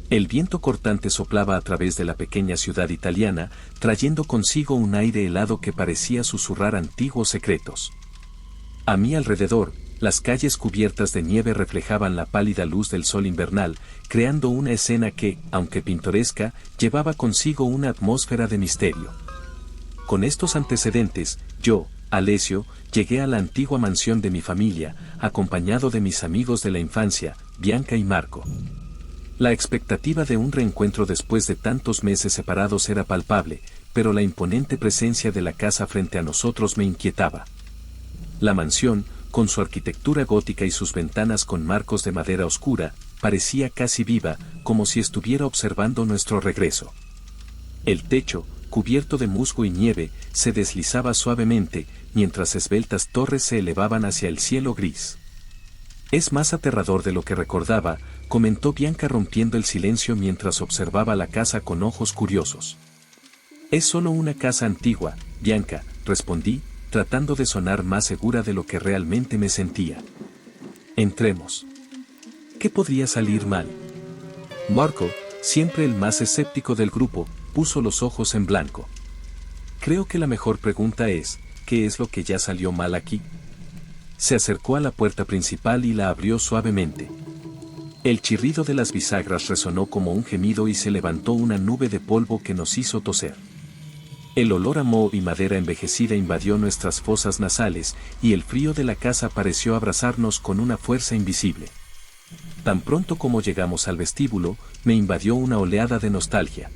El viento cortante soplaba a través de la pequeña ciudad italiana, trayendo consigo un aire helado que parecía susurrar antiguos secretos. A mi alrededor, las calles cubiertas de nieve reflejaban la pálida luz del sol invernal, creando una escena que, aunque pintoresca, llevaba consigo una atmósfera de misterio. Con estos antecedentes, yo, Alessio, llegué a la antigua mansión de mi familia, acompañado de mis amigos de la infancia, Bianca y Marco. La expectativa de un reencuentro después de tantos meses separados era palpable, pero la imponente presencia de la casa frente a nosotros me inquietaba. La mansión, con su arquitectura gótica y sus ventanas con marcos de madera oscura, parecía casi viva, como si estuviera observando nuestro regreso. El techo, cubierto de musgo y nieve, se deslizaba suavemente, mientras esbeltas torres se elevaban hacia el cielo gris. «Es más aterrador de lo que recordaba», comentó Bianca rompiendo el silencio mientras observaba la casa con ojos curiosos. «Es solo una casa antigua, Bianca», respondí, tratando de sonar más segura de lo que realmente me sentía. «Entremos». ¿Qué podría salir mal? Marco, siempre el más escéptico del grupo, puso los ojos en blanco. «Creo que la mejor pregunta es, ¿qué es lo que ya salió mal aquí?». Se acercó a la puerta principal y la abrió suavemente. El chirrido de las bisagras resonó como un gemido y se levantó una nube de polvo que nos hizo toser. El olor a moho y madera envejecida invadió nuestras fosas nasales, y el frío de la casa pareció abrazarnos con una fuerza invisible. Tan pronto como llegamos al vestíbulo, me invadió una oleada de nostalgia.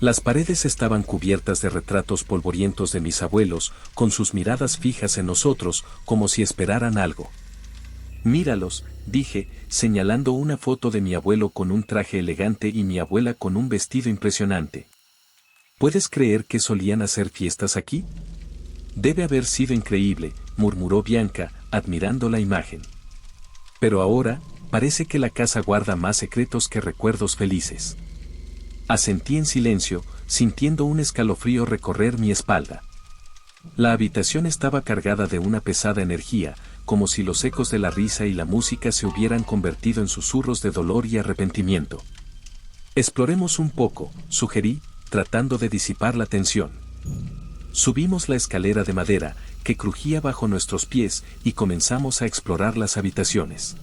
Las paredes estaban cubiertas de retratos polvorientos de mis abuelos, con sus miradas fijas en nosotros, como si esperaran algo. «Míralos», dije, señalando una foto de mi abuelo con un traje elegante y mi abuela con un vestido impresionante. «¿Puedes creer que solían hacer fiestas aquí?». «Debe haber sido increíble», murmuró Bianca, admirando la imagen. «Pero ahora, parece que la casa guarda más secretos que recuerdos felices». Asentí en silencio, sintiendo un escalofrío recorrer mi espalda. La habitación estaba cargada de una pesada energía, como si los ecos de la risa y la música se hubieran convertido en susurros de dolor y arrepentimiento. «Exploremos un poco», sugerí, tratando de disipar la tensión. Subimos la escalera de madera, que crujía bajo nuestros pies, y comenzamos a explorar las habitaciones.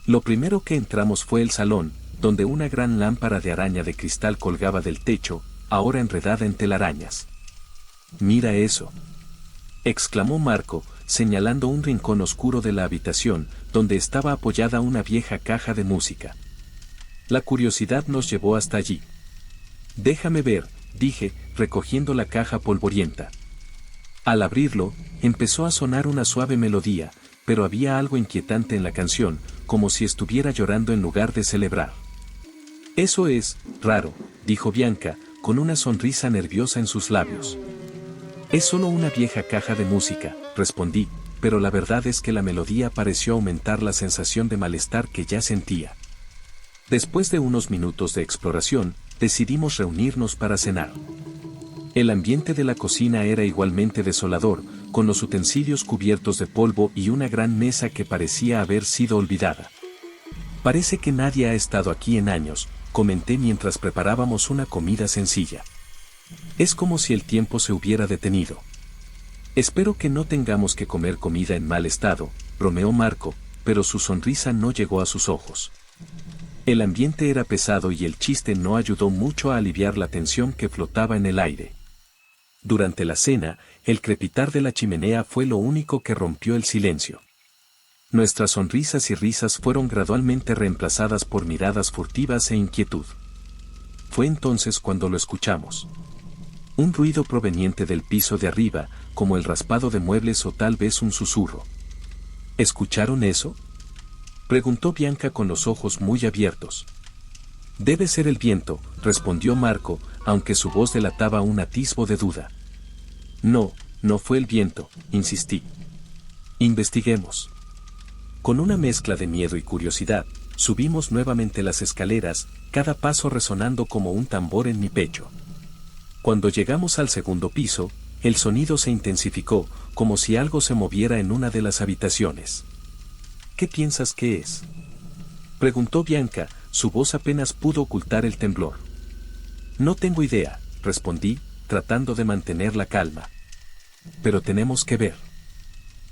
Lo primero que entramos fue el salón, donde una gran lámpara de araña de cristal colgaba del techo, ahora enredada en telarañas. «Mira eso», exclamó Marco, señalando un rincón oscuro de la habitación, donde estaba apoyada una vieja caja de música. La curiosidad nos llevó hasta allí. «Déjame ver», dije, recogiendo la caja polvorienta. Al abrirlo, empezó a sonar una suave melodía, pero había algo inquietante en la canción, como si estuviera llorando en lugar de celebrar. «Eso es raro», dijo Bianca, con una sonrisa nerviosa en sus labios. «Es solo una vieja caja de música», respondí, pero la verdad es que la melodía pareció aumentar la sensación de malestar que ya sentía. Después de unos minutos de exploración, decidimos reunirnos para cenar. El ambiente de la cocina era igualmente desolador, con los utensilios cubiertos de polvo y una gran mesa que parecía haber sido olvidada. «Parece que nadie ha estado aquí en años», comenté mientras preparábamos una comida sencilla. «Es como si el tiempo se hubiera detenido». «Espero que no tengamos que comer comida en mal estado», bromeó Marco, pero su sonrisa no llegó a sus ojos. El ambiente era pesado y el chiste no ayudó mucho a aliviar la tensión que flotaba en el aire. Durante la cena, el crepitar de la chimenea fue lo único que rompió el silencio. Nuestras sonrisas y risas fueron gradualmente reemplazadas por miradas furtivas e inquietud. Fue entonces cuando lo escuchamos. Un ruido proveniente del piso de arriba, como el raspado de muebles o tal vez un susurro. «¿Escucharon eso?», preguntó Bianca con los ojos muy abiertos. «Debe ser el viento», respondió Marco, aunque su voz delataba un atisbo de duda. «No, no fue el viento», insistí. «Investiguemos». Con una mezcla de miedo y curiosidad, subimos nuevamente las escaleras, cada paso resonando como un tambor en mi pecho. Cuando llegamos al segundo piso, el sonido se intensificó, como si algo se moviera en una de las habitaciones. «¿Qué piensas que es?», preguntó Bianca, su voz apenas pudo ocultar el temblor. No tengo idea, respondí, tratando de mantener la calma. Pero tenemos que ver.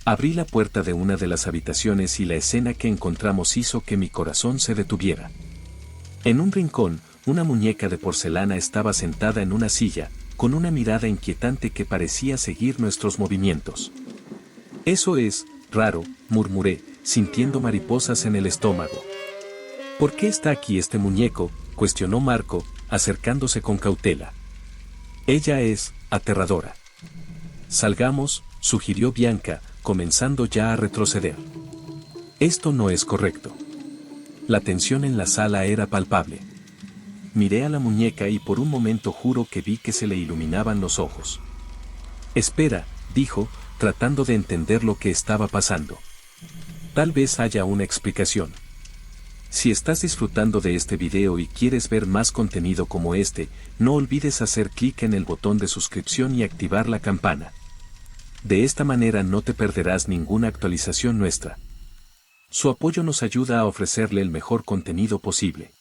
Abrí la puerta de una de las habitaciones y la escena que encontramos hizo que mi corazón se detuviera. En un rincón, una muñeca de porcelana estaba sentada en una silla, con una mirada inquietante que parecía seguir nuestros movimientos. Eso es raro, murmuré, sintiendo mariposas en el estómago. ¿Por qué está aquí este muñeco?, cuestionó Marco, acercándose con cautela. Ella es aterradora. Salgamos, sugirió Bianca, comenzando ya a retroceder. Esto no es correcto. La tensión en la sala era palpable. Miré a la muñeca y por un momento juro que vi que se le iluminaban los ojos. Espera, dijo, tratando de entender lo que estaba pasando. Tal vez haya una explicación. Si estás disfrutando de este video y quieres ver más contenido como este, no olvides hacer clic en el botón de suscripción y activar la campana. De esta manera no te perderás ninguna actualización nuestra. Su apoyo nos ayuda a ofrecerle el mejor contenido posible.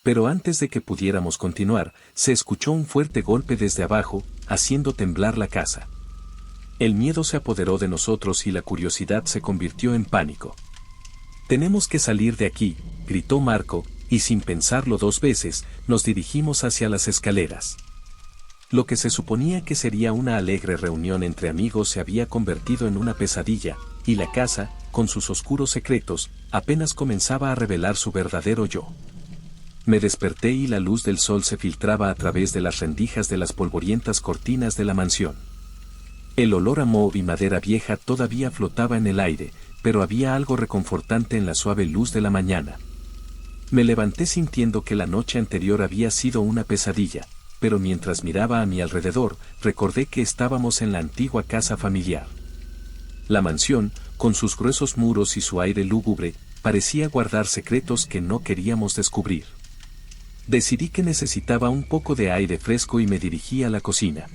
Pero antes de que pudiéramos continuar, se escuchó un fuerte golpe desde abajo, haciendo temblar la casa. El miedo se apoderó de nosotros y la curiosidad se convirtió en pánico. «Tenemos que salir de aquí», gritó Marco, y sin pensarlo dos veces, nos dirigimos hacia las escaleras. Lo que se suponía que sería una alegre reunión entre amigos se había convertido en una pesadilla, y la casa, con sus oscuros secretos, apenas comenzaba a revelar su verdadero yo. Me desperté y la luz del sol se filtraba a través de las rendijas de las polvorientas cortinas de la mansión. El olor a moho y madera vieja todavía flotaba en el aire, pero había algo reconfortante en la suave luz de la mañana. Me levanté sintiendo que la noche anterior había sido una pesadilla, pero mientras miraba a mi alrededor, recordé que estábamos en la antigua casa familiar. La mansión, con sus gruesos muros y su aire lúgubre, parecía guardar secretos que no queríamos descubrir. Decidí que necesitaba un poco de aire fresco y me dirigí a la cocina.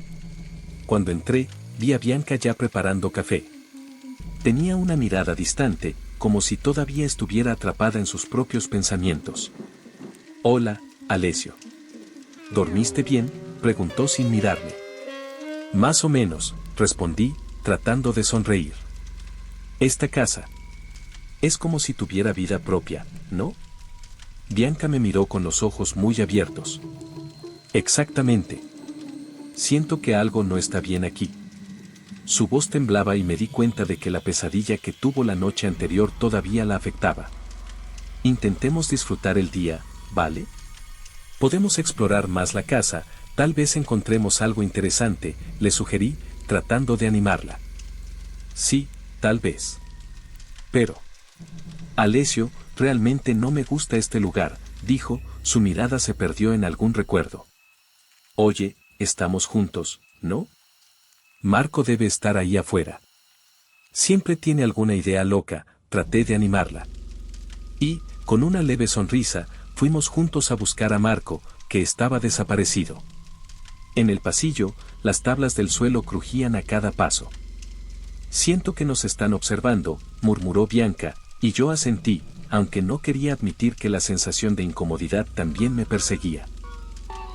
Cuando entré, vi a Bianca ya preparando café. Tenía una mirada distante, como si todavía estuviera atrapada en sus propios pensamientos. «Hola, Alessio. ¿Dormiste bien?», preguntó sin mirarme. «Más o menos», respondí, tratando de sonreír. «Esta casa es como si tuviera vida propia, ¿no?». Bianca me miró con los ojos muy abiertos. «Exactamente. Siento que algo no está bien aquí». Su voz temblaba y me di cuenta de que la pesadilla que tuvo la noche anterior todavía la afectaba. «Intentemos disfrutar el día, ¿vale? Podemos explorar más la casa, tal vez encontremos algo interesante», le sugerí, tratando de animarla. «Sí, tal vez. Pero, Alessio, realmente no me gusta este lugar», dijo, su mirada se perdió en algún recuerdo. «Oye, estamos juntos, ¿no? Marco debe estar ahí afuera. Siempre tiene alguna idea loca», traté de animarla. Y, con una leve sonrisa, fuimos juntos a buscar a Marco, que estaba desaparecido. En el pasillo, las tablas del suelo crujían a cada paso. «Siento que nos están observando», murmuró Bianca, y yo asentí, aunque no quería admitir que la sensación de incomodidad también me perseguía.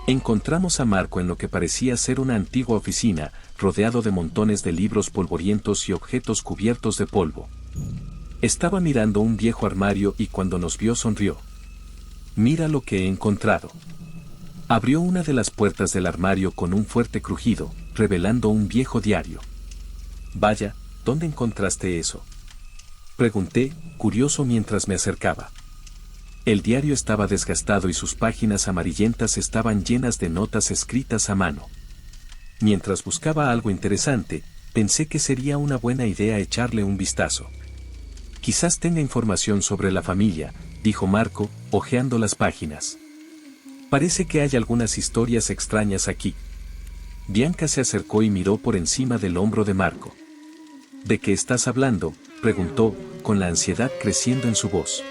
Encontramos a Marco en lo que parecía ser una antigua oficina, rodeado de montones de libros polvorientos y objetos cubiertos de polvo. Estaba mirando un viejo armario y cuando nos vio sonrió. «Mira lo que he encontrado». Abrió una de las puertas del armario con un fuerte crujido, revelando un viejo diario. «Vaya, ¿dónde encontraste eso?», pregunté, curioso mientras me acercaba. El diario estaba desgastado y sus páginas amarillentas estaban llenas de notas escritas a mano. Mientras buscaba algo interesante, pensé que sería una buena idea echarle un vistazo. «Quizás tenga información sobre la familia», dijo Marco, hojeando las páginas. «Parece que hay algunas historias extrañas aquí». Bianca se acercó y miró por encima del hombro de Marco. «¿De qué estás hablando?», preguntó, con la ansiedad creciendo en su voz.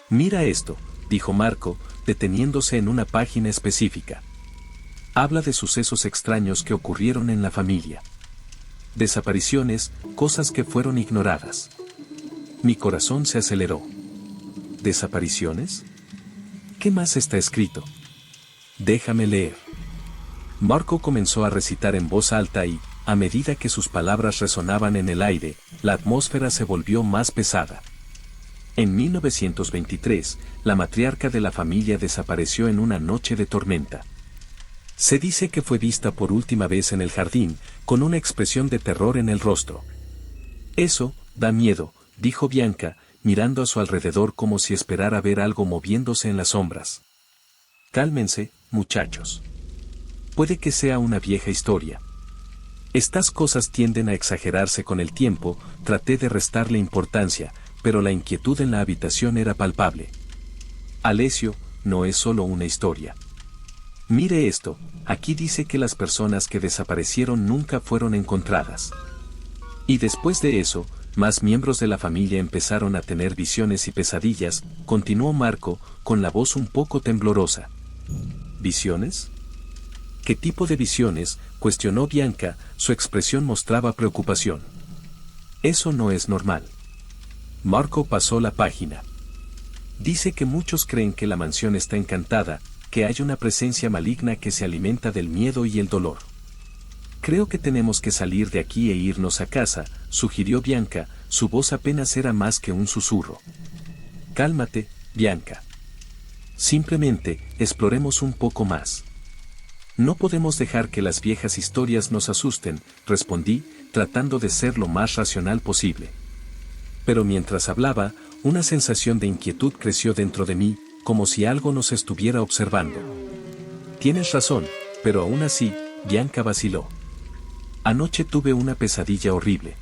«Mira esto», dijo Marco, deteniéndose en una página específica. Habla de sucesos extraños que ocurrieron en la familia. Desapariciones, cosas que fueron ignoradas. Mi corazón se aceleró. ¿Desapariciones? ¿Qué más está escrito? Déjame leer. Marco comenzó a recitar en voz alta y, a medida que sus palabras resonaban en el aire, la atmósfera se volvió más pesada. En 1923, la matriarca de la familia desapareció en una noche de tormenta. Se dice que fue vista por última vez en el jardín, con una expresión de terror en el rostro. Eso, da miedo, dijo Bianca, mirando a su alrededor como si esperara ver algo moviéndose en las sombras. Cálmense, muchachos. Puede que sea una vieja historia. Estas cosas tienden a exagerarse con el tiempo, traté de restarle importancia, pero la inquietud en la habitación era palpable. Alessio, no es solo una historia. Mire esto, aquí dice que las personas que desaparecieron nunca fueron encontradas. Y después de eso, más miembros de la familia empezaron a tener visiones y pesadillas, continuó Marco, con la voz un poco temblorosa. ¿Visiones? ¿Qué tipo de visiones?, cuestionó Bianca, su expresión mostraba preocupación. Eso no es normal. Marco pasó la página. Dice que muchos creen que la mansión está encantada, que hay una presencia maligna que se alimenta del miedo y el dolor. Creo que tenemos que salir de aquí e irnos a casa, sugirió Bianca, su voz apenas era más que un susurro. Cálmate, Bianca. Simplemente, exploremos un poco más. No podemos dejar que las viejas historias nos asusten, respondí, tratando de ser lo más racional posible. Pero mientras hablaba, una sensación de inquietud creció dentro de mí, como si algo nos estuviera observando. Tienes razón, pero aún así, Bianca vaciló. Anoche tuve una pesadilla horrible.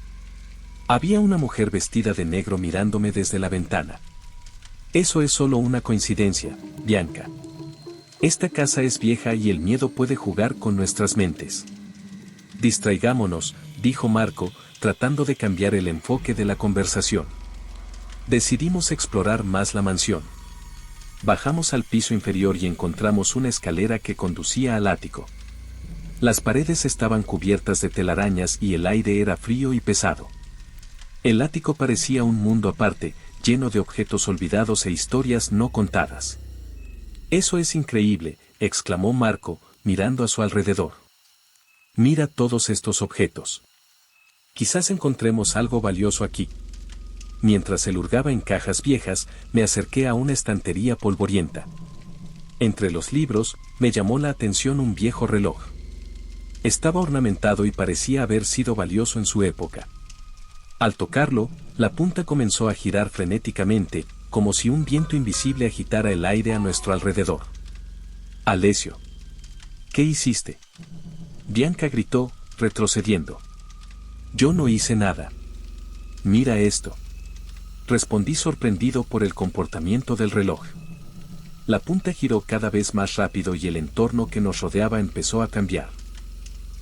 Había una mujer vestida de negro mirándome desde la ventana. Eso es solo una coincidencia, Bianca. Esta casa es vieja y el miedo puede jugar con nuestras mentes. Distraigámonos, dijo Marco, tratando de cambiar el enfoque de la conversación. Decidimos explorar más la mansión. Bajamos al piso inferior y encontramos una escalera que conducía al ático. Las paredes estaban cubiertas de telarañas y el aire era frío y pesado. El ático parecía un mundo aparte, lleno de objetos olvidados e historias no contadas. Eso es increíble, exclamó Marco, mirando a su alrededor. Mira todos estos objetos. Quizás encontremos algo valioso aquí. Mientras él hurgaba en cajas viejas, me acerqué a una estantería polvorienta. Entre los libros, me llamó la atención un viejo reloj. Estaba ornamentado y parecía haber sido valioso en su época. Al tocarlo, la punta comenzó a girar frenéticamente, como si un viento invisible agitara el aire a nuestro alrededor. Alessio. ¿Qué hiciste? Bianca gritó, retrocediendo. Yo no hice nada. Mira esto. Respondí sorprendido por el comportamiento del reloj. La punta giró cada vez más rápido y el entorno que nos rodeaba empezó a cambiar.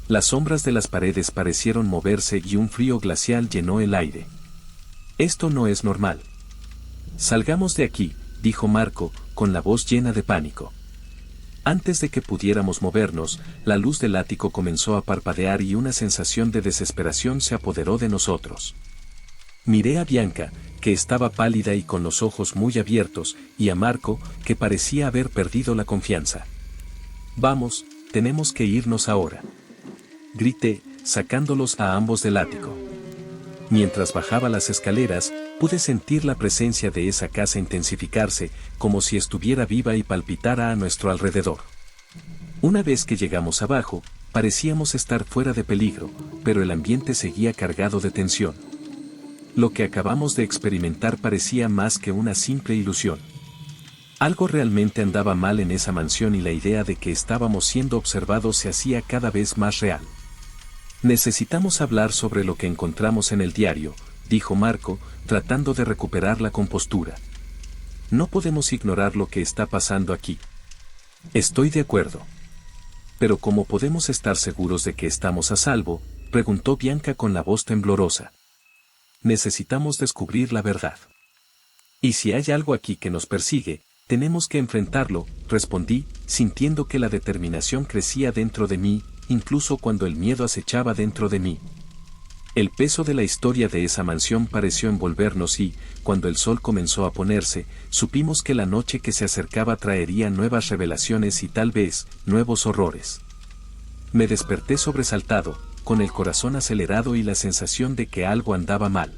Las sombras de las paredes parecieron moverse y un frío glacial llenó el aire. Esto no es normal. Salgamos de aquí, dijo Marco, con la voz llena de pánico. Antes de que pudiéramos movernos, la luz del ático comenzó a parpadear y una sensación de desesperación se apoderó de nosotros. Miré a Bianca, que estaba pálida y con los ojos muy abiertos, y a Marco, que parecía haber perdido la confianza. Vamos, tenemos que irnos ahora. Grité, sacándolos a ambos del ático. Mientras bajaba las escaleras, pude sentir la presencia de esa casa intensificarse, como si estuviera viva y palpitara a nuestro alrededor. Una vez que llegamos abajo, parecíamos estar fuera de peligro, pero el ambiente seguía cargado de tensión. Lo que acabamos de experimentar parecía más que una simple ilusión. Algo realmente andaba mal en esa mansión y la idea de que estábamos siendo observados se hacía cada vez más real. Necesitamos hablar sobre lo que encontramos en el diario, dijo Marco, tratando de recuperar la compostura. No podemos ignorar lo que está pasando aquí. Estoy de acuerdo. Pero ¿cómo podemos estar seguros de que estamos a salvo?, preguntó Bianca con la voz temblorosa. Necesitamos descubrir la verdad. Y si hay algo aquí que nos persigue, tenemos que enfrentarlo, respondí, sintiendo que la determinación crecía dentro de mí, incluso cuando el miedo acechaba dentro de mí. El peso de la historia de esa mansión pareció envolvernos y, cuando el sol comenzó a ponerse, supimos que la noche que se acercaba traería nuevas revelaciones y tal vez, nuevos horrores. Me desperté sobresaltado, con el corazón acelerado y la sensación de que algo andaba mal.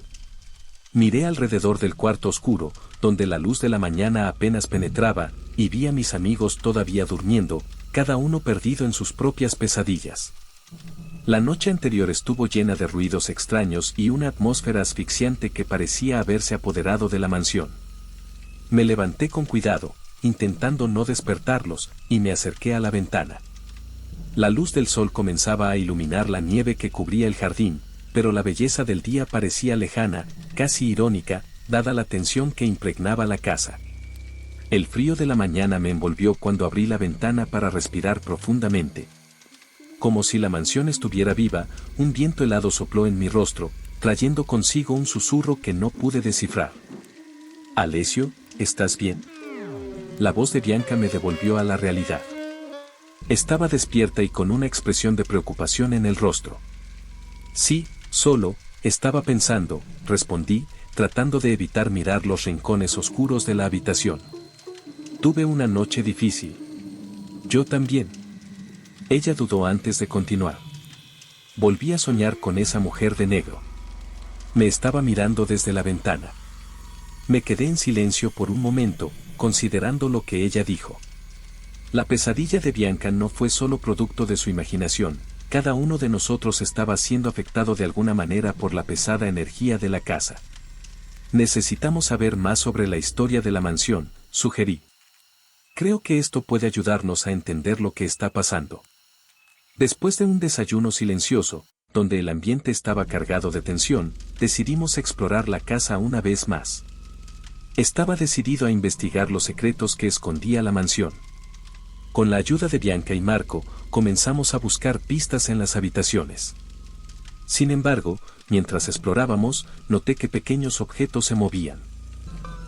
Miré alrededor del cuarto oscuro, donde la luz de la mañana apenas penetraba, y vi a mis amigos todavía durmiendo, cada uno perdido en sus propias pesadillas. La noche anterior estuvo llena de ruidos extraños y una atmósfera asfixiante que parecía haberse apoderado de la mansión. Me levanté con cuidado, intentando no despertarlos, y me acerqué a la ventana. La luz del sol comenzaba a iluminar la nieve que cubría el jardín, pero la belleza del día parecía lejana, casi irónica, dada la tensión que impregnaba la casa. El frío de la mañana me envolvió cuando abrí la ventana para respirar profundamente. Como si la mansión estuviera viva, un viento helado sopló en mi rostro, trayendo consigo un susurro que no pude descifrar. «Alessio, ¿estás bien?». La voz de Bianca me devolvió a la realidad. Estaba despierta y con una expresión de preocupación en el rostro. «Sí, solo, estaba pensando», respondí, tratando de evitar mirar los rincones oscuros de la habitación. «Tuve una noche difícil». «Yo también». Ella dudó antes de continuar. Volví a soñar con esa mujer de negro. Me estaba mirando desde la ventana. Me quedé en silencio por un momento, considerando lo que ella dijo. La pesadilla de Bianca no fue solo producto de su imaginación, cada uno de nosotros estaba siendo afectado de alguna manera por la pesada energía de la casa. Necesitamos saber más sobre la historia de la mansión, sugerí. Creo que esto puede ayudarnos a entender lo que está pasando. Después de un desayuno silencioso, donde el ambiente estaba cargado de tensión, decidimos explorar la casa una vez más. Estaba decidido a investigar los secretos que escondía la mansión. Con la ayuda de Bianca y Marco, comenzamos a buscar pistas en las habitaciones. Sin embargo, mientras explorábamos, noté que pequeños objetos se movían.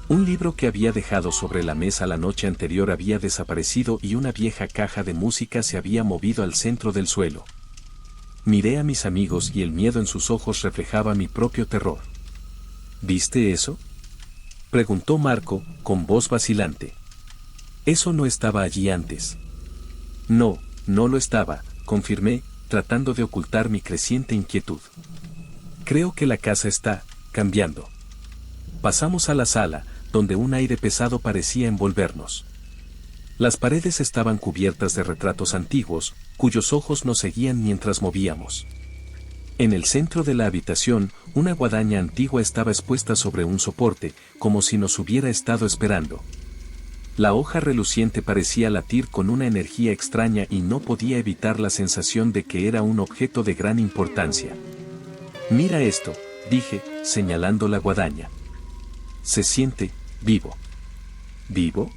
Un libro que había dejado sobre la mesa la noche anterior había desaparecido y una vieja caja de música se había movido al centro del suelo. Miré a mis amigos y el miedo en sus ojos reflejaba mi propio terror. ¿Viste eso?, preguntó Marco, con voz vacilante. Eso no estaba allí antes. No, no lo estaba, confirmé, tratando de ocultar mi creciente inquietud. Creo que la casa está cambiando. Pasamos a la sala, donde un aire pesado parecía envolvernos. Las paredes estaban cubiertas de retratos antiguos, cuyos ojos nos seguían mientras movíamos. En el centro de la habitación, una guadaña antigua estaba expuesta sobre un soporte, como si nos hubiera estado esperando. La hoja reluciente parecía latir con una energía extraña y no podía evitar la sensación de que era un objeto de gran importancia. «Mira esto», dije, señalando la guadaña. «Se siente vivo». «¿Vivo?».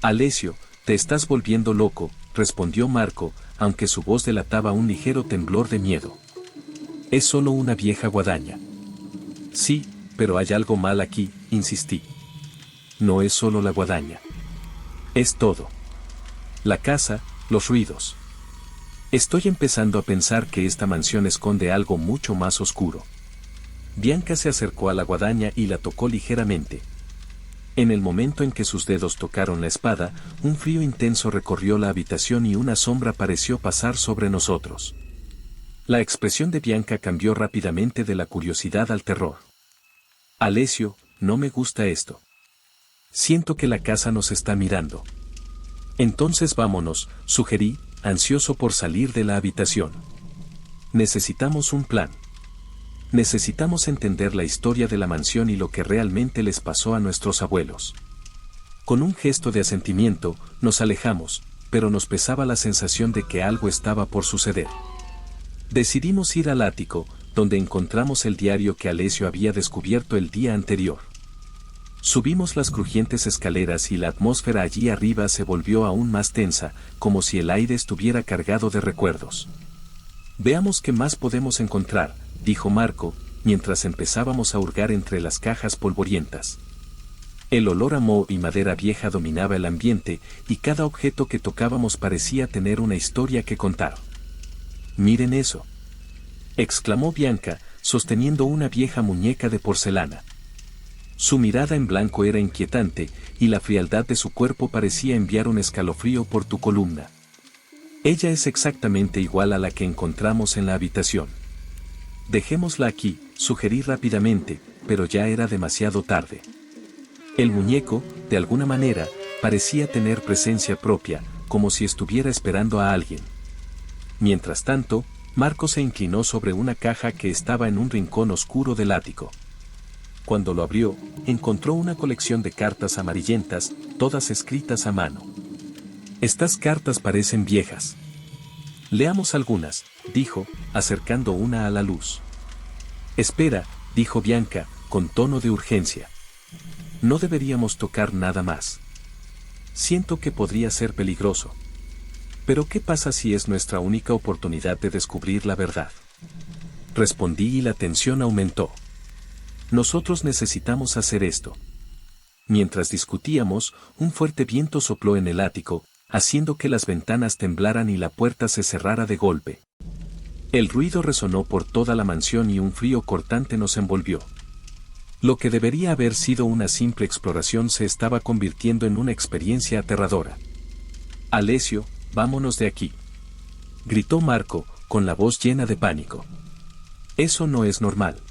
«Alessio, te estás volviendo loco», respondió Marco, aunque su voz delataba un ligero temblor de miedo. «Es solo una vieja guadaña». «Sí, pero hay algo mal aquí», insistí. «No es solo la guadaña. Es todo. La casa, los ruidos. Estoy empezando a pensar que esta mansión esconde algo mucho más oscuro». Bianca se acercó a la guadaña y la tocó ligeramente. En el momento en que sus dedos tocaron la espada, un frío intenso recorrió la habitación y una sombra pareció pasar sobre nosotros. La expresión de Bianca cambió rápidamente de la curiosidad al terror. «Alessio, no me gusta esto. Siento que la casa nos está mirando». «Entonces vámonos», sugerí, ansioso por salir de la habitación. «Necesitamos un plan. Necesitamos entender la historia de la mansión y lo que realmente les pasó a nuestros abuelos». Con un gesto de asentimiento, nos alejamos, pero nos pesaba la sensación de que algo estaba por suceder. Decidimos ir al ático, donde encontramos el diario que Alessio había descubierto el día anterior. Subimos las crujientes escaleras y la atmósfera allí arriba se volvió aún más tensa, como si el aire estuviera cargado de recuerdos. «Veamos qué más podemos encontrar», dijo Marco, mientras empezábamos a hurgar entre las cajas polvorientas. El olor a moho y madera vieja dominaba el ambiente, y cada objeto que tocábamos parecía tener una historia que contar. «Miren eso», exclamó Bianca, sosteniendo una vieja muñeca de porcelana. Su mirada en blanco era inquietante, y la frialdad de su cuerpo parecía enviar un escalofrío por tu columna. Ella es exactamente igual a la que encontramos en la habitación. Dejémosla aquí, sugerí rápidamente, pero ya era demasiado tarde. El muñeco, de alguna manera, parecía tener presencia propia, como si estuviera esperando a alguien. Mientras tanto, Marco se inclinó sobre una caja que estaba en un rincón oscuro del ático. Cuando lo abrió, encontró una colección de cartas amarillentas, todas escritas a mano. Estas cartas parecen viejas. Leamos algunas, dijo, acercando una a la luz. Espera, dijo Bianca, con tono de urgencia. No deberíamos tocar nada más. Siento que podría ser peligroso. Pero ¿qué pasa si es nuestra única oportunidad de descubrir la verdad? Respondí y la tensión aumentó. Nosotros necesitamos hacer esto. Mientras discutíamos, un fuerte viento sopló en el ático, haciendo que las ventanas temblaran y la puerta se cerrara de golpe. El ruido resonó por toda la mansión y un frío cortante nos envolvió. Lo que debería haber sido una simple exploración se estaba convirtiendo en una experiencia aterradora. Alessio, vámonos de aquí. Gritó Marco, con la voz llena de pánico. Eso no es normal.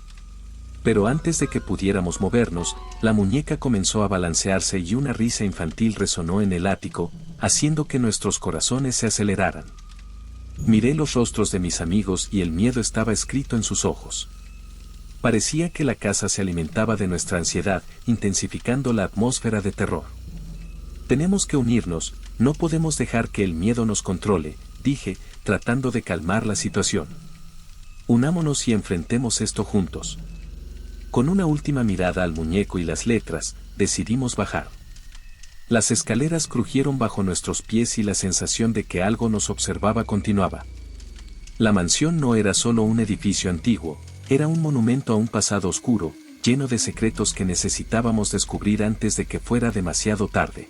Pero antes de que pudiéramos movernos, la muñeca comenzó a balancearse y una risa infantil resonó en el ático, haciendo que nuestros corazones se aceleraran. Miré los rostros de mis amigos y el miedo estaba escrito en sus ojos. Parecía que la casa se alimentaba de nuestra ansiedad, intensificando la atmósfera de terror. Tenemos que unirnos, no podemos dejar que el miedo nos controle, dije, tratando de calmar la situación. Unámonos y enfrentemos esto juntos. Con una última mirada al muñeco y las letras, decidimos bajar. Las escaleras crujieron bajo nuestros pies y la sensación de que algo nos observaba continuaba. La mansión no era solo un edificio antiguo, era un monumento a un pasado oscuro, lleno de secretos que necesitábamos descubrir antes de que fuera demasiado tarde.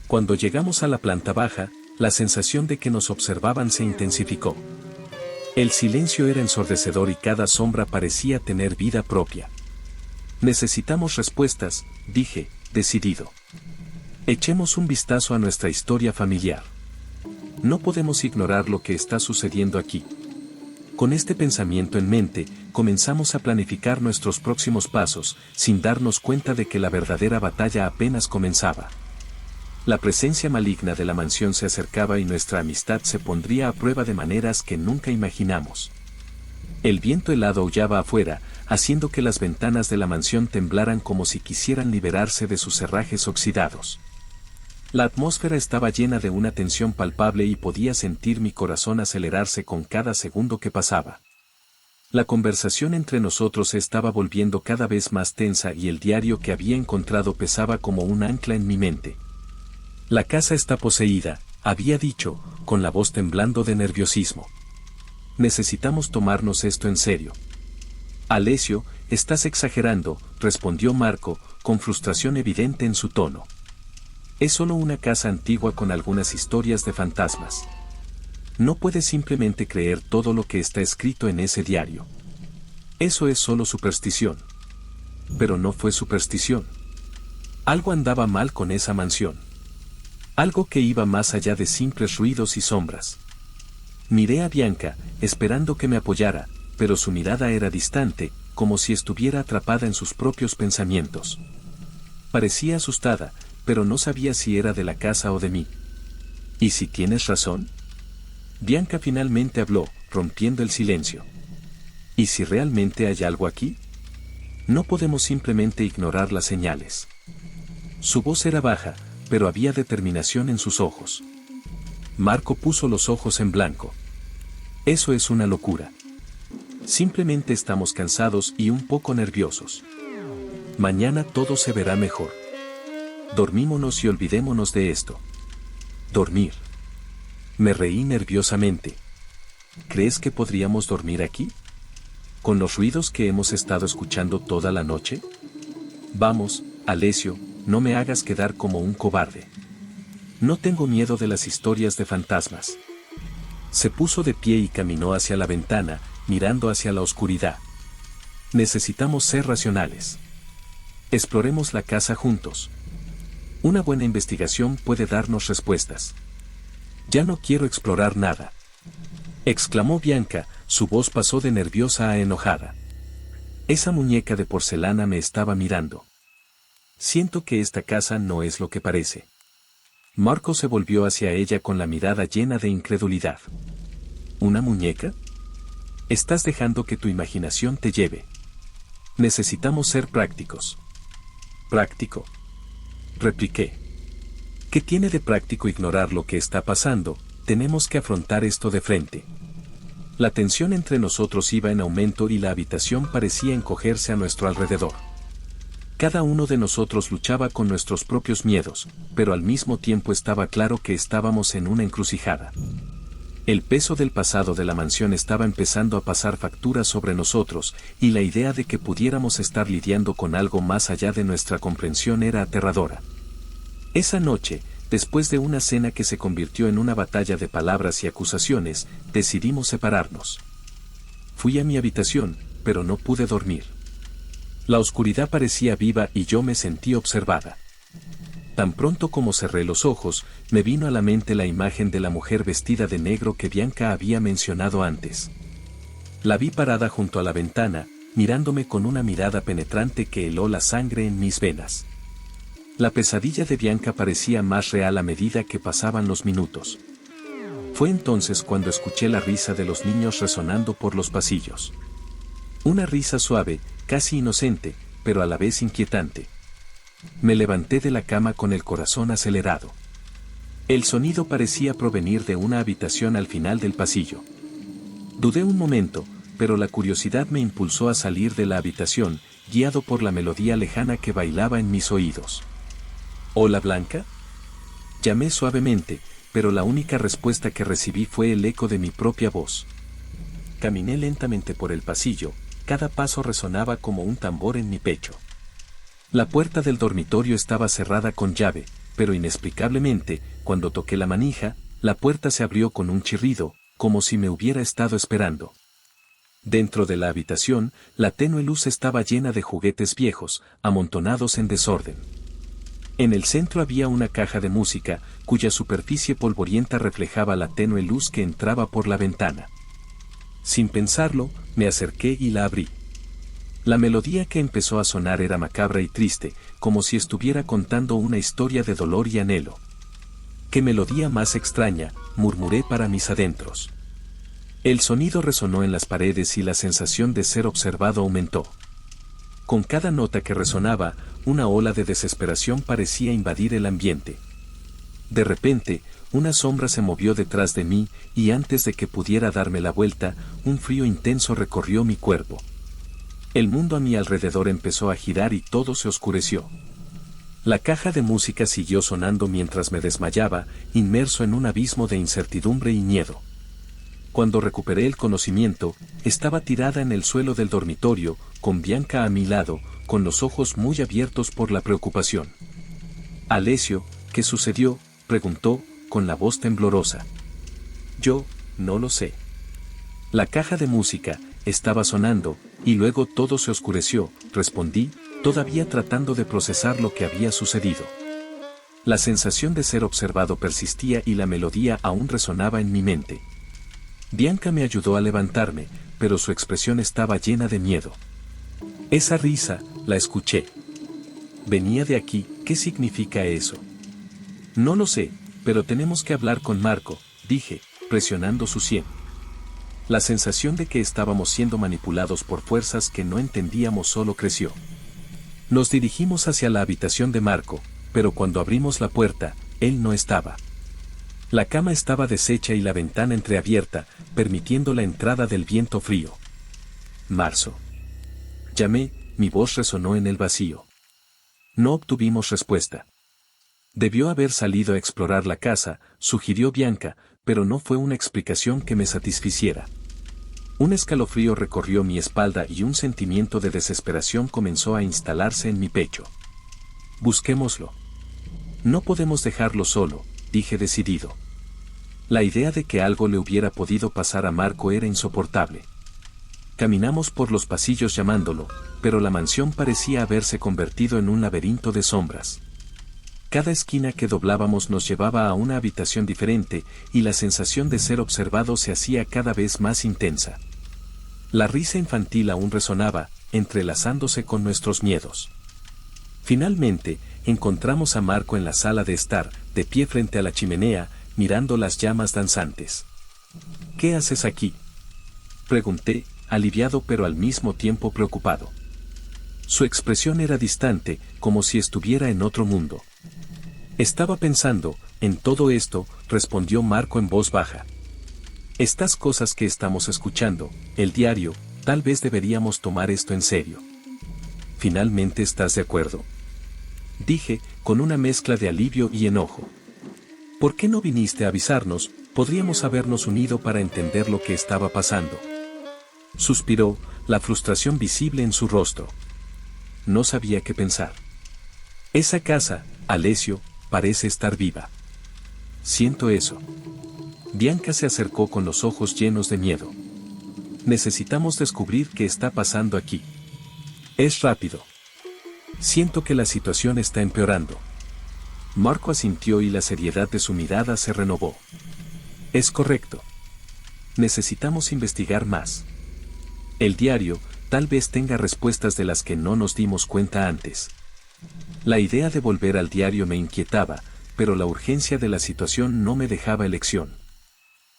Cuando llegamos a la planta baja, la sensación de que nos observaban se intensificó. El silencio era ensordecedor y cada sombra parecía tener vida propia. Necesitamos respuestas, dije, decidido. Echemos un vistazo a nuestra historia familiar. No podemos ignorar lo que está sucediendo aquí. Con este pensamiento en mente, comenzamos a planificar nuestros próximos pasos, sin darnos cuenta de que la verdadera batalla apenas comenzaba. La presencia maligna de la mansión se acercaba y nuestra amistad se pondría a prueba de maneras que nunca imaginamos. El viento helado aullaba afuera, haciendo que las ventanas de la mansión temblaran como si quisieran liberarse de sus herrajes oxidados. La atmósfera estaba llena de una tensión palpable y podía sentir mi corazón acelerarse con cada segundo que pasaba. La conversación entre nosotros se estaba volviendo cada vez más tensa y el diario que había encontrado pesaba como un ancla en mi mente. La casa está poseída, había dicho, con la voz temblando de nerviosismo. Necesitamos tomarnos esto en serio. Alessio, estás exagerando, respondió Marco, con frustración evidente en su tono. Es solo una casa antigua con algunas historias de fantasmas. No puedes simplemente creer todo lo que está escrito en ese diario. Eso es solo superstición. Pero no fue superstición. Algo andaba mal con esa mansión. Algo que iba más allá de simples ruidos y sombras. Miré a Bianca, esperando que me apoyara, pero su mirada era distante, como si estuviera atrapada en sus propios pensamientos. Parecía asustada, pero no sabía si era de la casa o de mí. ¿Y si tienes razón? Bianca finalmente habló, rompiendo el silencio. ¿Y si realmente hay algo aquí? No podemos simplemente ignorar las señales. Su voz era baja, pero había determinación en sus ojos. Marco puso los ojos en blanco. Eso es una locura. Simplemente estamos cansados y un poco nerviosos. Mañana todo se verá mejor. Dormímonos y olvidémonos de esto. Dormir. Me reí nerviosamente. ¿Crees que podríamos dormir aquí? ¿Con los ruidos que hemos estado escuchando toda la noche? Vamos, Alessio, no me hagas quedar como un cobarde. No tengo miedo de las historias de fantasmas. Se puso de pie y caminó hacia la ventana, mirando hacia la oscuridad. Necesitamos ser racionales. Exploremos la casa juntos. Una buena investigación puede darnos respuestas. Ya no quiero explorar nada, exclamó Bianca, su voz pasó de nerviosa a enojada. Esa muñeca de porcelana me estaba mirando. Siento que esta casa no es lo que parece. Marco se volvió hacia ella con la mirada llena de incredulidad. ¿Una muñeca? Estás dejando que tu imaginación te lleve. Necesitamos ser prácticos. ¿Práctico?, repliqué. ¿Qué tiene de práctico ignorar lo que está pasando? Tenemos que afrontar esto de frente. La tensión entre nosotros iba en aumento y la habitación parecía encogerse a nuestro alrededor. Cada uno de nosotros luchaba con nuestros propios miedos, pero al mismo tiempo estaba claro que estábamos en una encrucijada. El peso del pasado de la mansión estaba empezando a pasar factura sobre nosotros, y la idea de que pudiéramos estar lidiando con algo más allá de nuestra comprensión era aterradora. Esa noche, después de una cena que se convirtió en una batalla de palabras y acusaciones, decidimos separarnos. Fui a mi habitación, pero no pude dormir. La oscuridad parecía viva y yo me sentí observada. Tan pronto como cerré los ojos, me vino a la mente la imagen de la mujer vestida de negro que Bianca había mencionado antes. La vi parada junto a la ventana, mirándome con una mirada penetrante que heló la sangre en mis venas. La pesadilla de Bianca parecía más real a medida que pasaban los minutos. Fue entonces cuando escuché la risa de los niños resonando por los pasillos. Una risa suave, casi inocente, pero a la vez inquietante. Me levanté de la cama con el corazón acelerado. El sonido parecía provenir de una habitación al final del pasillo. Dudé un momento, pero la curiosidad me impulsó a salir de la habitación, guiado por la melodía lejana que bailaba en mis oídos. ¿Hola, Blanca? Llamé suavemente, pero la única respuesta que recibí fue el eco de mi propia voz. Caminé lentamente por el pasillo, cada paso resonaba como un tambor en mi pecho. La puerta del dormitorio estaba cerrada con llave, pero inexplicablemente, cuando toqué la manija, la puerta se abrió con un chirrido, como si me hubiera estado esperando. Dentro de la habitación, la tenue luz estaba llena de juguetes viejos, amontonados en desorden. En el centro había una caja de música, cuya superficie polvorienta reflejaba la tenue luz que entraba por la ventana. Sin pensarlo, me acerqué y la abrí. La melodía que empezó a sonar era macabra y triste, como si estuviera contando una historia de dolor y anhelo. ¡Qué melodía más extraña!, murmuré para mis adentros. El sonido resonó en las paredes y la sensación de ser observado aumentó. Con cada nota que resonaba, una ola de desesperación parecía invadir el ambiente. De repente, una sombra se movió detrás de mí, y antes de que pudiera darme la vuelta, un frío intenso recorrió mi cuerpo. El mundo a mi alrededor empezó a girar y todo se oscureció. La caja de música siguió sonando mientras me desmayaba, inmerso en un abismo de incertidumbre y miedo. Cuando recuperé el conocimiento, estaba tirada en el suelo del dormitorio, con Bianca a mi lado, con los ojos muy abiertos por la preocupación. «Alessio, ¿qué sucedió?», preguntó, con la voz temblorosa. «Yo, no lo sé». La caja de música estaba sonando, y luego todo se oscureció, respondí, todavía tratando de procesar lo que había sucedido. La sensación de ser observado persistía y la melodía aún resonaba en mi mente. Bianca me ayudó a levantarme, pero su expresión estaba llena de miedo. Esa risa, la escuché. Venía de aquí, ¿qué significa eso? No lo sé, pero tenemos que hablar con Marco, dije, presionando su sien. La sensación de que estábamos siendo manipulados por fuerzas que no entendíamos solo creció. Nos dirigimos hacia la habitación de Marco, pero cuando abrimos la puerta, él no estaba. La cama estaba deshecha y la ventana entreabierta, permitiendo la entrada del viento frío. «Marzo». Llamé, mi voz resonó en el vacío. No obtuvimos respuesta. Debió haber salido a explorar la casa, sugirió Bianca, pero no fue una explicación que me satisficiera. Un escalofrío recorrió mi espalda y un sentimiento de desesperación comenzó a instalarse en mi pecho. «Busquémoslo. No podemos dejarlo solo», dije decidido. La idea de que algo le hubiera podido pasar a Marco era insoportable. Caminamos por los pasillos llamándolo, pero la mansión parecía haberse convertido en un laberinto de sombras. Cada esquina que doblábamos nos llevaba a una habitación diferente, y la sensación de ser observado se hacía cada vez más intensa. La risa infantil aún resonaba, entrelazándose con nuestros miedos. Finalmente, encontramos a Marco en la sala de estar, de pie frente a la chimenea, mirando las llamas danzantes. ¿Qué haces aquí?, pregunté, aliviado pero al mismo tiempo preocupado. Su expresión era distante, como si estuviera en otro mundo. Estaba pensando en todo esto, respondió Marco en voz baja. Estas cosas que estamos escuchando, el diario, tal vez deberíamos tomar esto en serio. ¿Finalmente estás de acuerdo?, dije, con una mezcla de alivio y enojo. ¿Por qué no viniste a avisarnos? Podríamos habernos unido para entender lo que estaba pasando. Suspiró, la frustración visible en su rostro. No sabía qué pensar. Esa casa, Alessio, parece estar viva. Siento eso. Bianca se acercó con los ojos llenos de miedo. Necesitamos descubrir qué está pasando aquí. Es rápido. Siento que la situación está empeorando. Marco asintió y la seriedad de su mirada se renovó. Es correcto. Necesitamos investigar más. El diario, tal vez tenga respuestas de las que no nos dimos cuenta antes. La idea de volver al diario me inquietaba, pero la urgencia de la situación no me dejaba elección.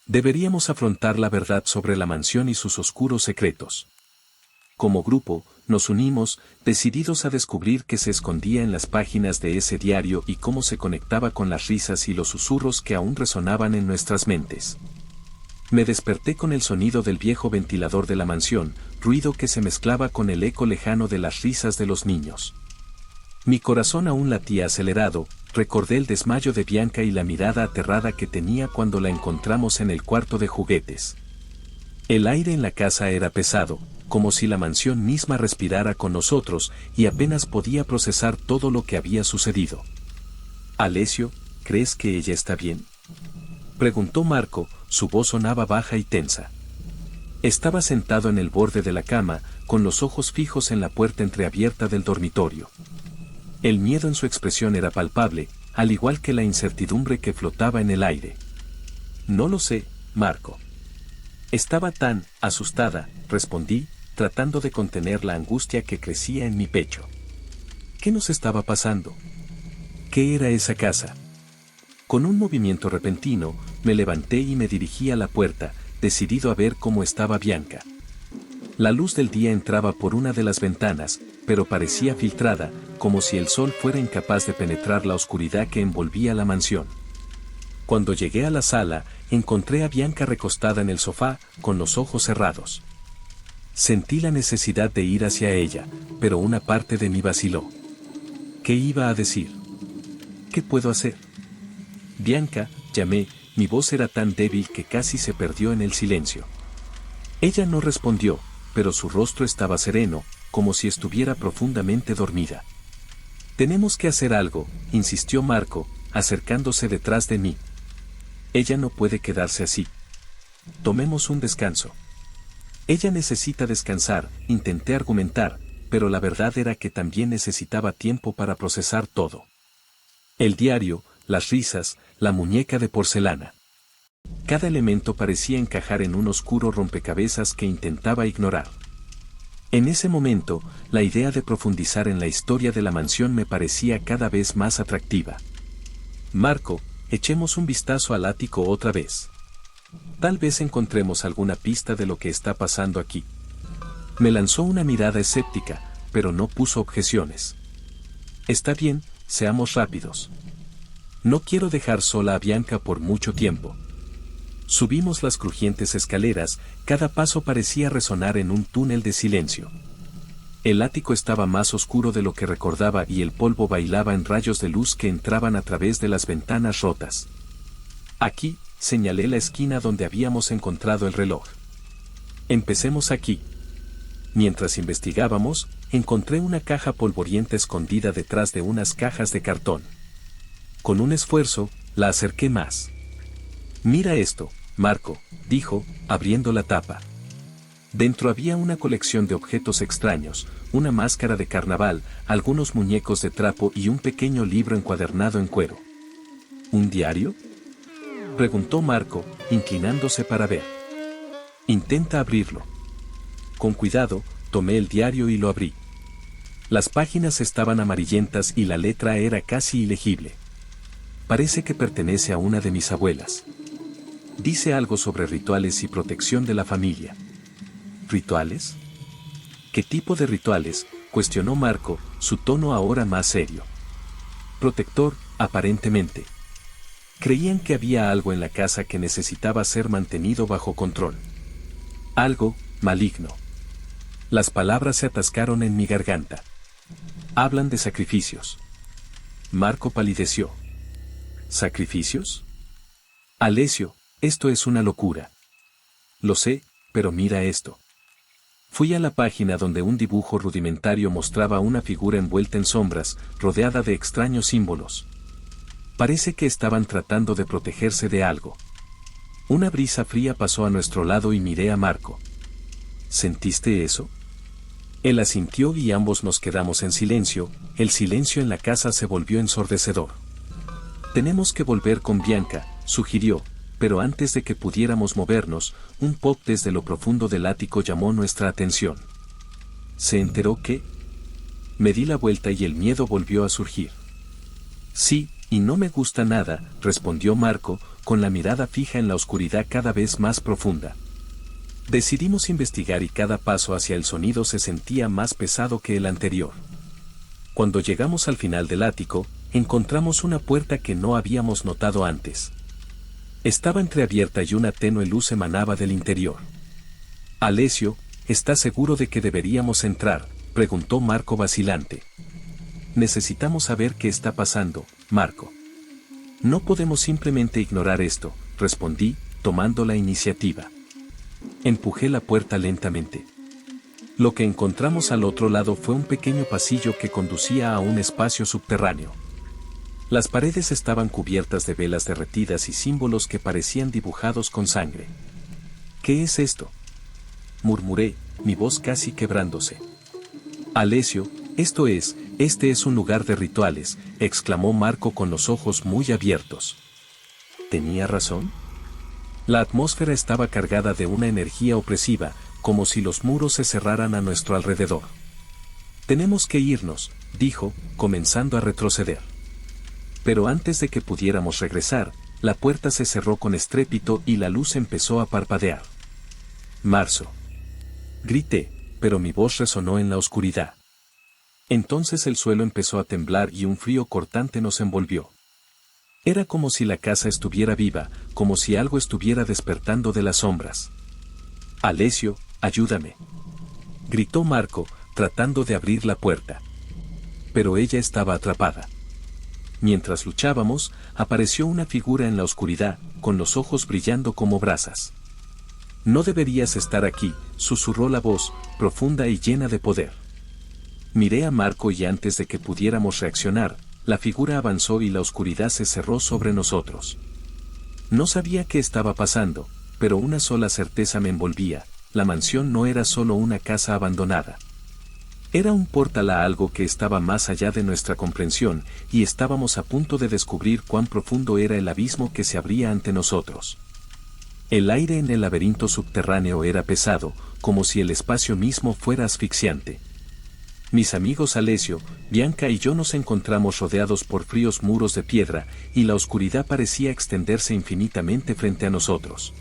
Deberíamos afrontar la verdad sobre la mansión y sus oscuros secretos. Como grupo, nos unimos, decididos a descubrir qué se escondía en las páginas de ese diario y cómo se conectaba con las risas y los susurros que aún resonaban en nuestras mentes. Me desperté con el sonido del viejo ventilador de la mansión, ruido que se mezclaba con el eco lejano de las risas de los niños. Mi corazón aún latía acelerado, recordé el desmayo de Bianca y la mirada aterrada que tenía cuando la encontramos en el cuarto de juguetes. El aire en la casa era pesado, como si la mansión misma respirara con nosotros, y apenas podía procesar todo lo que había sucedido. Alessio, ¿crees que ella está bien?, preguntó Marco, su voz sonaba baja y tensa. Estaba sentado en el borde de la cama, con los ojos fijos en la puerta entreabierta del dormitorio. El miedo en su expresión era palpable, al igual que la incertidumbre que flotaba en el aire. No lo sé, Marco. Estaba tan asustada, respondí, tratando de contener la angustia que crecía en mi pecho. ¿Qué nos estaba pasando? ¿Qué era esa casa? Con un movimiento repentino, me levanté y me dirigí a la puerta, decidido a ver cómo estaba Bianca. La luz del día entraba por una de las ventanas, pero parecía filtrada, como si el sol fuera incapaz de penetrar la oscuridad que envolvía la mansión. Cuando llegué a la sala, encontré a Bianca recostada en el sofá, con los ojos cerrados. Sentí la necesidad de ir hacia ella, pero una parte de mí vaciló. ¿Qué iba a decir? ¿Qué puedo hacer? Bianca, llamé, mi voz era tan débil que casi se perdió en el silencio. Ella no respondió, pero su rostro estaba sereno, como si estuviera profundamente dormida. Tenemos que hacer algo, insistió Marco, acercándose detrás de mí. Ella no puede quedarse así. Tomemos un descanso. Ella necesita descansar, intenté argumentar, pero la verdad era que también necesitaba tiempo para procesar todo. El diario, las risas, la muñeca de porcelana. Cada elemento parecía encajar en un oscuro rompecabezas que intentaba ignorar. En ese momento, la idea de profundizar en la historia de la mansión me parecía cada vez más atractiva. Marco, echemos un vistazo al ático otra vez. Tal vez encontremos alguna pista de lo que está pasando aquí. Me lanzó una mirada escéptica, pero no puso objeciones. Está bien, seamos rápidos. No quiero dejar sola a Bianca por mucho tiempo. Subimos las crujientes escaleras, cada paso parecía resonar en un túnel de silencio. El ático estaba más oscuro de lo que recordaba y el polvo bailaba en rayos de luz que entraban a través de las ventanas rotas. Aquí, señalé la esquina donde habíamos encontrado el reloj. Empecemos aquí. Mientras investigábamos, encontré una caja polvorienta escondida detrás de unas cajas de cartón. Con un esfuerzo, la acerqué más. Mira esto, Marco, dijo, abriendo la tapa. Dentro había una colección de objetos extraños, una máscara de carnaval, algunos muñecos de trapo y un pequeño libro encuadernado en cuero. ¿Un diario?, preguntó Marco, inclinándose para ver. Intenta abrirlo. Con cuidado, tomé el diario y lo abrí. Las páginas estaban amarillentas y la letra era casi ilegible. Parece que pertenece a una de mis abuelas. Dice algo sobre rituales y protección de la familia. ¿Rituales? ¿Qué tipo de rituales?, cuestionó Marco, su tono ahora más serio. Protector, aparentemente. Creían que había algo en la casa que necesitaba ser mantenido bajo control. Algo maligno. Las palabras se atascaron en mi garganta. Hablan de sacrificios. Marco palideció. ¿Sacrificios? Alessio, esto es una locura. Lo sé, pero mira esto. Fui a la página donde un dibujo rudimentario mostraba una figura envuelta en sombras, rodeada de extraños símbolos. Parece que estaban tratando de protegerse de algo. Una brisa fría pasó a nuestro lado y miré a Marco. ¿Sentiste eso? Él asintió y ambos nos quedamos en silencio. El silencio en la casa se volvió ensordecedor. Tenemos que volver con Bianca, sugirió, pero antes de que pudiéramos movernos, un pop desde lo profundo del ático llamó nuestra atención. ¿Se enteró que? Me di la vuelta y el miedo volvió a surgir. Sí, y no me gusta nada, respondió Marco, con la mirada fija en la oscuridad cada vez más profunda. Decidimos investigar y cada paso hacia el sonido se sentía más pesado que el anterior. Cuando llegamos al final del ático, encontramos una puerta que no habíamos notado antes. Estaba entreabierta y una tenue luz emanaba del interior. Alessio, ¿estás seguro de que deberíamos entrar?, preguntó Marco vacilante. Necesitamos saber qué está pasando, Marco. No podemos simplemente ignorar esto, respondí, tomando la iniciativa. Empujé la puerta lentamente. Lo que encontramos al otro lado fue un pequeño pasillo que conducía a un espacio subterráneo. Las paredes estaban cubiertas de velas derretidas y símbolos que parecían dibujados con sangre. ¿Qué es esto?, murmuré, mi voz casi quebrándose. Alessio, este es un lugar de rituales, exclamó Marco con los ojos muy abiertos. ¿Tenía razón? La atmósfera estaba cargada de una energía opresiva, como si los muros se cerraran a nuestro alrededor. Tenemos que irnos, dijo, comenzando a retroceder. Pero antes de que pudiéramos regresar, la puerta se cerró con estrépito y la luz empezó a parpadear. Marzo. Grité, pero mi voz resonó en la oscuridad. Entonces el suelo empezó a temblar y un frío cortante nos envolvió. Era como si la casa estuviera viva, como si algo estuviera despertando de las sombras. Alessio, ayúdame, gritó Marco, tratando de abrir la puerta. Pero ella estaba atrapada. Mientras luchábamos, apareció una figura en la oscuridad, con los ojos brillando como brasas. No deberías estar aquí, susurró la voz, profunda y llena de poder. Miré a Marco y antes de que pudiéramos reaccionar, la figura avanzó y la oscuridad se cerró sobre nosotros. No sabía qué estaba pasando, pero una sola certeza me envolvía: la mansión no era solo una casa abandonada. Era un portal a algo que estaba más allá de nuestra comprensión, y estábamos a punto de descubrir cuán profundo era el abismo que se abría ante nosotros. El aire en el laberinto subterráneo era pesado, como si el espacio mismo fuera asfixiante. Mis amigos Alessio, Bianca y yo nos encontramos rodeados por fríos muros de piedra, y la oscuridad parecía extenderse infinitamente frente a nosotros.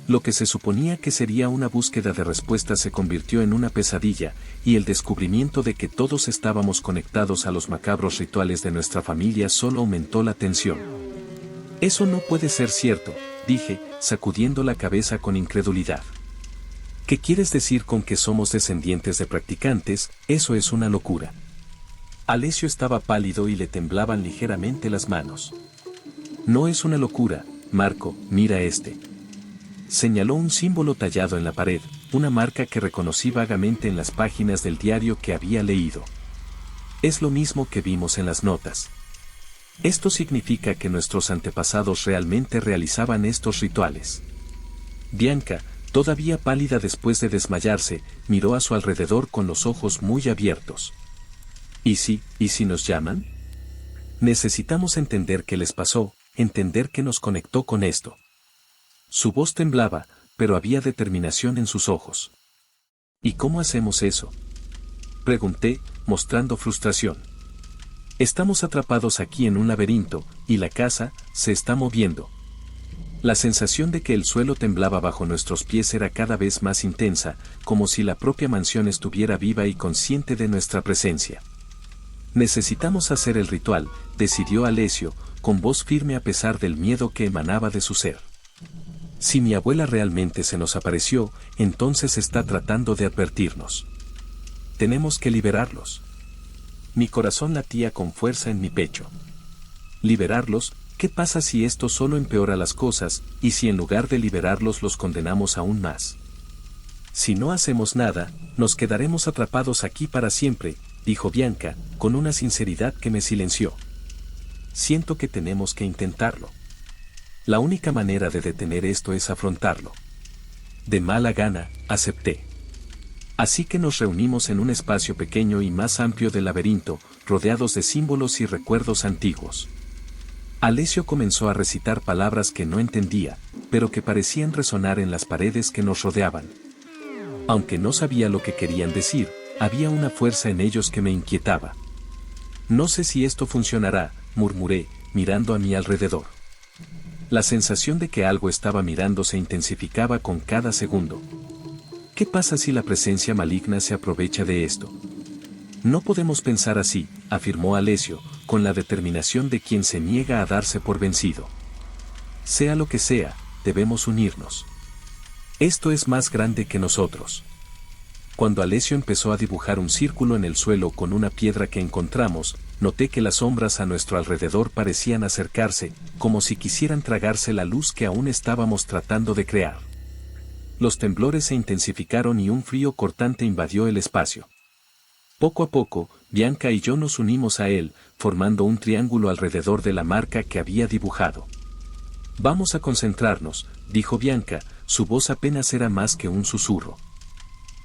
Lo que se suponía que sería una búsqueda de respuestas se convirtió en una pesadilla, y el descubrimiento de que todos estábamos conectados a los macabros rituales de nuestra familia solo aumentó la tensión. Eso no puede ser cierto, dije, sacudiendo la cabeza con incredulidad. ¿Qué quieres decir con que somos descendientes de practicantes? Eso es una locura. Alessio estaba pálido y le temblaban ligeramente las manos. No es una locura, Marco, mira este. Señaló un símbolo tallado en la pared, una marca que reconocí vagamente en las páginas del diario que había leído. Es lo mismo que vimos en las notas. Esto significa que nuestros antepasados realmente realizaban estos rituales. Bianca, Todavía pálida después de desmayarse, miró a su alrededor con los ojos muy abiertos. ¿Y si nos llaman? Necesitamos entender qué les pasó, entender qué nos conectó con esto. Su voz temblaba, pero había determinación en sus ojos. ¿Y cómo hacemos eso?, pregunté, mostrando frustración. Estamos atrapados aquí en un laberinto, y la casa se está moviendo. La sensación de que el suelo temblaba bajo nuestros pies era cada vez más intensa, como si la propia mansión estuviera viva y consciente de nuestra presencia. Necesitamos hacer el ritual, decidió Alessio, con voz firme a pesar del miedo que emanaba de su ser. Si mi abuela realmente se nos apareció, entonces está tratando de advertirnos. Tenemos que liberarlos. Mi corazón latía con fuerza en mi pecho. ¿Liberarlos? ¿Qué pasa si esto solo empeora las cosas, y si en lugar de liberarlos los condenamos aún más? Si no hacemos nada, nos quedaremos atrapados aquí para siempre, dijo Bianca, con una sinceridad que me silenció. Siento que tenemos que intentarlo. La única manera de detener esto es afrontarlo. De mala gana, acepté. Así que nos reunimos en un espacio pequeño y más amplio del laberinto, rodeados de símbolos y recuerdos antiguos. Alessio comenzó a recitar palabras que no entendía, pero que parecían resonar en las paredes que nos rodeaban. Aunque no sabía lo que querían decir, había una fuerza en ellos que me inquietaba. No sé si esto funcionará, murmuré, mirando a mi alrededor. La sensación de que algo estaba mirando se intensificaba con cada segundo. ¿Qué pasa si la presencia maligna se aprovecha de esto? No podemos pensar así, afirmó Alessio, con la determinación de quien se niega a darse por vencido. Sea lo que sea, debemos unirnos. Esto es más grande que nosotros. Cuando Alessio empezó a dibujar un círculo en el suelo con una piedra que encontramos, noté que las sombras a nuestro alrededor parecían acercarse, como si quisieran tragarse la luz que aún estábamos tratando de crear. Los temblores se intensificaron y un frío cortante invadió el espacio. Poco a poco, Bianca y yo nos unimos a él, formando un triángulo alrededor de la marca que había dibujado. Vamos a concentrarnos, dijo Bianca, su voz apenas era más que un susurro.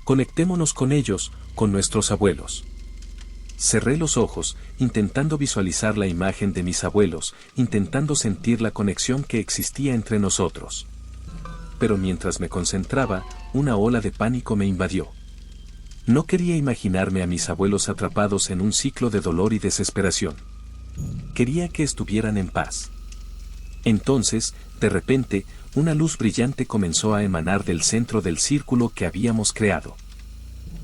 Conectémonos con ellos, con nuestros abuelos. Cerré los ojos, intentando visualizar la imagen de mis abuelos, intentando sentir la conexión que existía entre nosotros. Pero mientras me concentraba, una ola de pánico me invadió. No quería imaginarme a mis abuelos atrapados en un ciclo de dolor y desesperación. Quería que estuvieran en paz. Entonces, de repente, una luz brillante comenzó a emanar del centro del círculo que habíamos creado.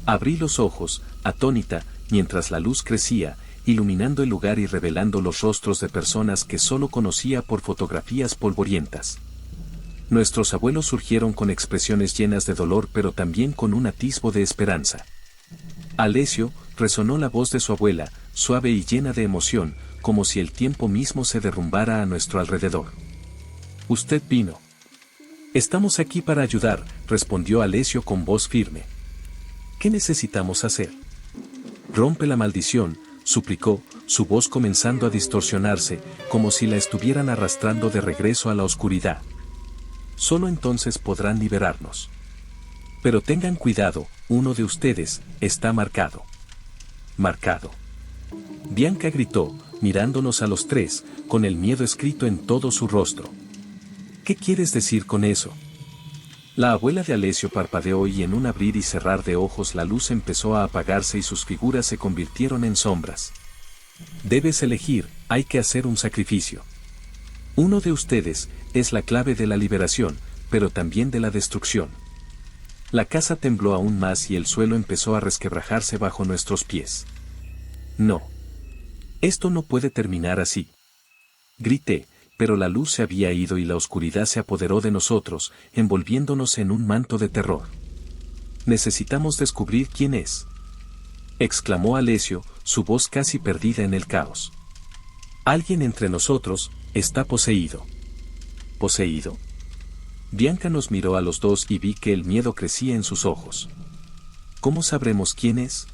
Abrí los ojos, atónita, mientras la luz crecía, iluminando el lugar y revelando los rostros de personas que solo conocía por fotografías polvorientas. Nuestros abuelos surgieron con expresiones llenas de dolor pero también con un atisbo de esperanza. Alessio, resonó la voz de su abuela, suave y llena de emoción, como si el tiempo mismo se derrumbara a nuestro alrededor. Usted vino. Estamos aquí para ayudar, respondió Alessio con voz firme. ¿Qué necesitamos hacer? Rompe la maldición, suplicó, su voz comenzando a distorsionarse, como si la estuvieran arrastrando de regreso a la oscuridad. Solo entonces podrán liberarnos. Pero tengan cuidado, uno de ustedes está marcado. Marcado. Bianca gritó, mirándonos a los tres, con el miedo escrito en todo su rostro. ¿Qué quieres decir con eso? La abuela de Alessio parpadeó y en un abrir y cerrar de ojos la luz empezó a apagarse y sus figuras se convirtieron en sombras. Debes elegir, hay que hacer un sacrificio. Uno de ustedes es la clave de la liberación, pero también de la destrucción. La casa tembló aún más y el suelo empezó a resquebrajarse bajo nuestros pies. No. Esto no puede terminar así. Grité, pero la luz se había ido y la oscuridad se apoderó de nosotros, envolviéndonos en un manto de terror. Necesitamos descubrir quién es. Exclamó Alessio, su voz casi perdida en el caos. Alguien entre nosotros está poseído. ¿Poseído? Bianca nos miró a los dos y vi que el miedo crecía en sus ojos. ¿Cómo sabremos quién es?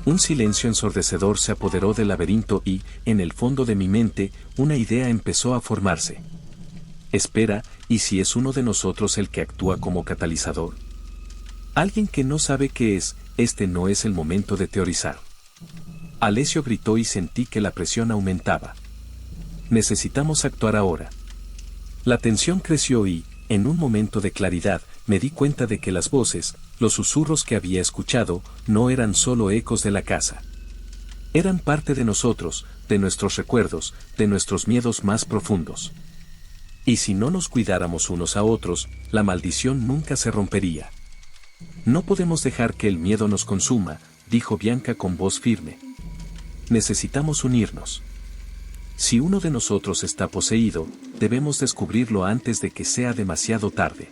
Un silencio ensordecedor se apoderó del laberinto y, en el fondo de mi mente, una idea empezó a formarse. Espera, ¿Y si es uno de nosotros el que actúa como catalizador? Alguien que no sabe qué es, este no es el momento de teorizar. Alessio gritó y sentí que la presión aumentaba. Necesitamos actuar ahora. La tensión creció y, en un momento de claridad, me di cuenta de que las voces, los susurros que había escuchado, no eran solo ecos de la casa. Eran parte de nosotros, de nuestros recuerdos, de nuestros miedos más profundos. Y si no nos cuidáramos unos a otros, la maldición nunca se rompería. No podemos dejar que el miedo nos consuma, dijo Bianca con voz firme. Necesitamos unirnos. Si uno de nosotros está poseído, debemos descubrirlo antes de que sea demasiado tarde.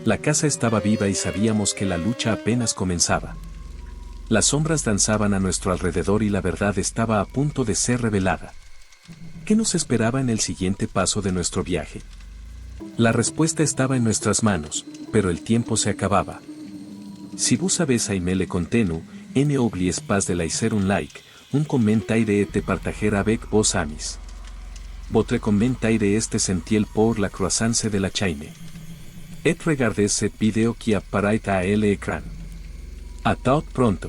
La casa estaba viva y sabíamos que la lucha apenas comenzaba. Las sombras danzaban a nuestro alrededor y la verdad estaba a punto de ser revelada. ¿Qué nos esperaba en el siguiente paso de nuestro viaje? La respuesta estaba en nuestras manos, pero el tiempo se acababa. Si vous savez aimer le contenu, ne oubliez pas de laisser un like, un commentaire et de partager avec vos amis. Votre commentaire est essentiel pour la croissance de la chaîne. Et regardez cette vidéo qui apparaît à l'écran. A tout pronto.